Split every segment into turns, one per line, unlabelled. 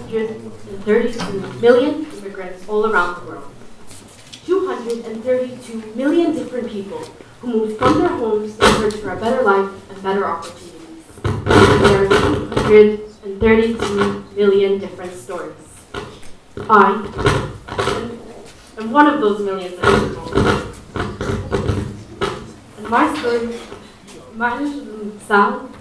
232 million immigrants all around the world. 232 million different people who moved from their homes in search for a better life and better opportunities. There are 232 million different stories. I am one of those millions of people. And my story managed to sound.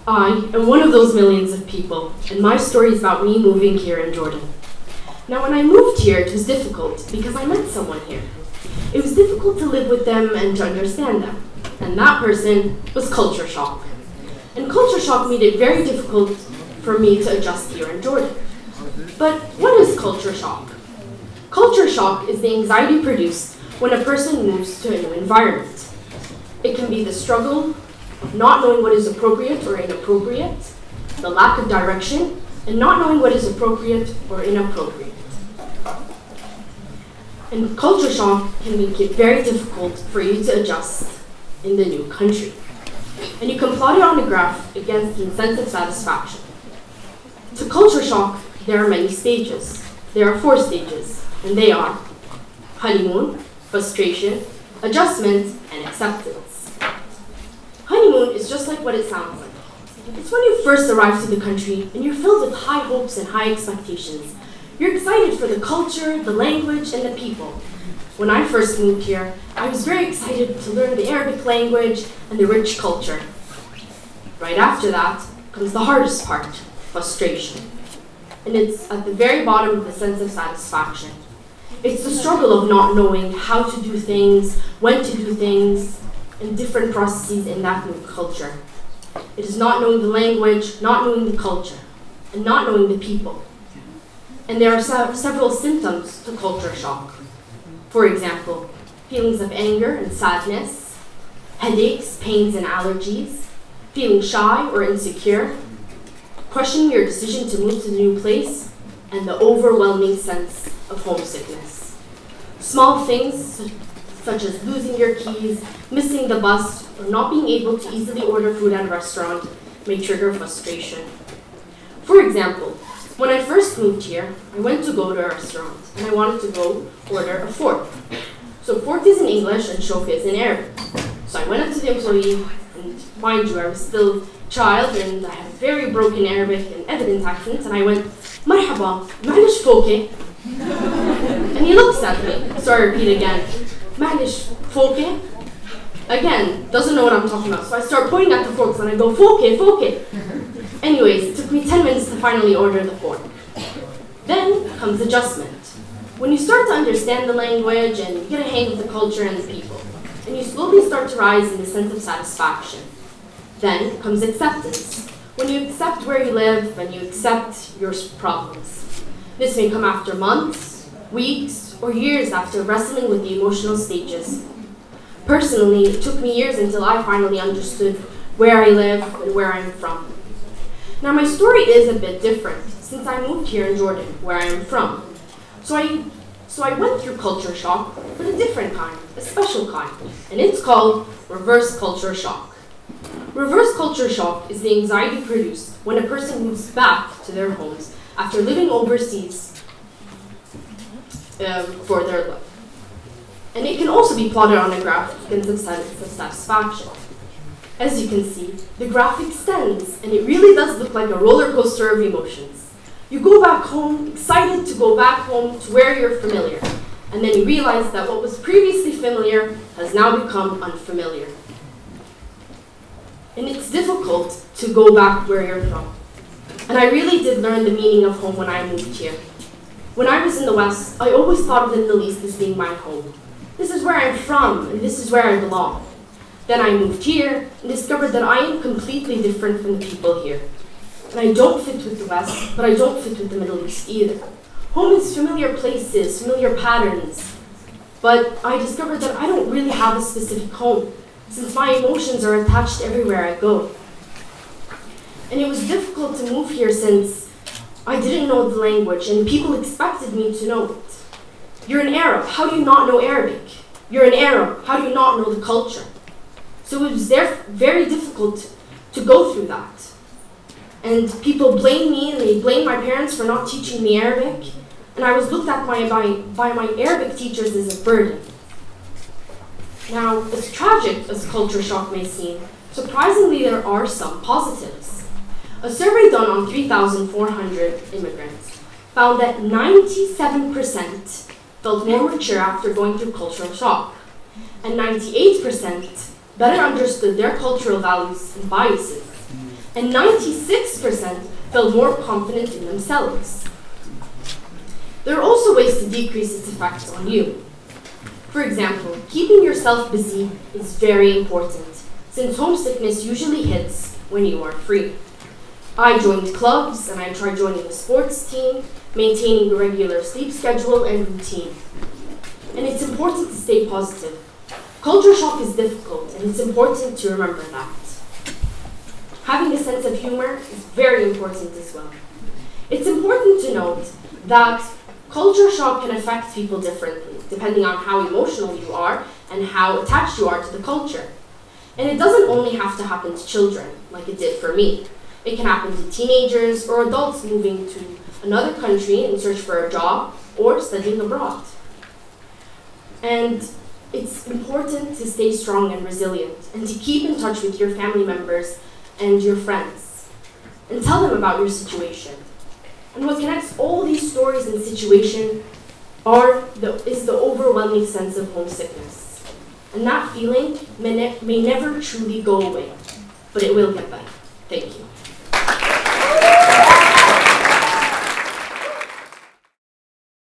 I am one of those millions of people, and my story is about me moving here in Jordan. Now, when I moved here, it was difficult because I met someone here. It was difficult to live with them and to understand them. And that person was culture shock. And culture shock made it very difficult for me to adjust here in Jordan. But what is culture shock? Culture shock is the anxiety produced when a person moves to a new environment. It can be the struggle of not knowing what is appropriate or inappropriate, the lack of direction, and not knowing what is appropriate or inappropriate. And culture shock can make it very difficult for you to adjust in the new country. And you can plot it on a graph against incentive satisfaction. To culture shock, there are many stages. There are 4 stages, and they are honeymoon, frustration, adjustment, and acceptance. Honeymoon is just like what it sounds like. It's when you first arrive to the country and you're filled with high hopes and high expectations. You're excited for the culture, the language, and the people. When I first moved here, I was very excited to learn the Arabic language and the rich culture. Right after that comes the hardest part, frustration. And it's at the very bottom of the sense of satisfaction. It's the struggle of not knowing how to do things, when to do things, and different processes in that new culture. It is not knowing the language, not knowing the culture, and not knowing the people. And there are several symptoms to culture shock. For example, feelings of anger and sadness, headaches, pains, and allergies, feeling shy or insecure, questioning your decision to move to the new place, and the overwhelming sense of homesickness. Small things such as losing your keys, missing the bus, or not being able to easily order food at a restaurant may trigger frustration. For example, when I first moved here, I went to go to a restaurant and I wanted to go order a fork. So fork is in English and shof is in Arabic. So I went up to the employee, and mind you, I was still a child and I had very broken Arabic and evident accent, and I went, "Marhaba, معلش فوقي." And he looks at me, so I repeat again, "معلش فوقي." Again, doesn't know what I'm talking about, so I start pointing at the forks and I go, "Foke, foke." Anyways, it took me 10 minutes to finally order the fork. Then comes adjustment. When you start to understand the language and you get a hang of the culture and the people, and you slowly start to rise in the sense of satisfaction. Then comes acceptance. When you accept where you live and you accept your problems. This may come after months, weeks, or years after wrestling with the emotional stages. Personally, it took me years until I finally understood where I live and where I'm from. Now, my story is a bit different since I moved here in Jordan, where I am from. So I went through culture shock, but a different kind, a special kind, and it's called reverse culture shock. Reverse culture shock is the anxiety produced when a person moves back to their homes after living overseas for their life. And it can also be plotted on a graph against the sense of satisfaction. As you can see, the graph extends, and it really does look like a roller coaster of emotions. You go back home, excited to go back home to where you're familiar, and then you realize that what was previously familiar has now become unfamiliar. And it's difficult to go back where you're from. And I really did learn the meaning of home when I moved here. When I was in the West, I always thought of the Middle East as being my home. This is where I'm from, and this is where I belong. Then I moved here and discovered that I am completely different from the people here. And I don't fit with the West, but I don't fit with the Middle East either. Home is familiar places, familiar patterns. But I discovered that I don't really have a specific home, since my emotions are attached everywhere I go. And it was difficult to move here since I didn't know the language and people expected me to know it. You're an Arab, how do you not know Arabic? You're an Arab, how do you not know the culture? So it was very difficult to go through that. And people blame me and they blame my parents for not teaching me Arabic. And I was looked at by my Arabic teachers as a burden. Now, as tragic as culture shock may seem, surprisingly there are some positives. A survey done on 3,400 immigrants found that 97% felt more mature after going through cultural shock, and 98% better understood their cultural values and biases, and 96% felt more confident in themselves. There are also ways to decrease its effects on you. For example, keeping yourself busy is very important, since homesickness usually hits when you are free. I joined clubs and I tried joining a sports team, maintaining a regular sleep schedule and routine. And it's important to stay positive. Culture shock is difficult, and it's important to remember that. Having a sense of humor is very important as well. It's important to note that culture shock can affect people differently, depending on how emotional you are and how attached you are to the culture. And it doesn't only have to happen to children, like it did for me. It can happen to teenagers or adults moving to another country in search for a job or studying abroad. And it's important to stay strong and resilient and to keep in touch with your family members and your friends and tell them about your situation. And what connects all these stories and situations is the overwhelming sense of homesickness. And that feeling may never truly go away, but it will get better.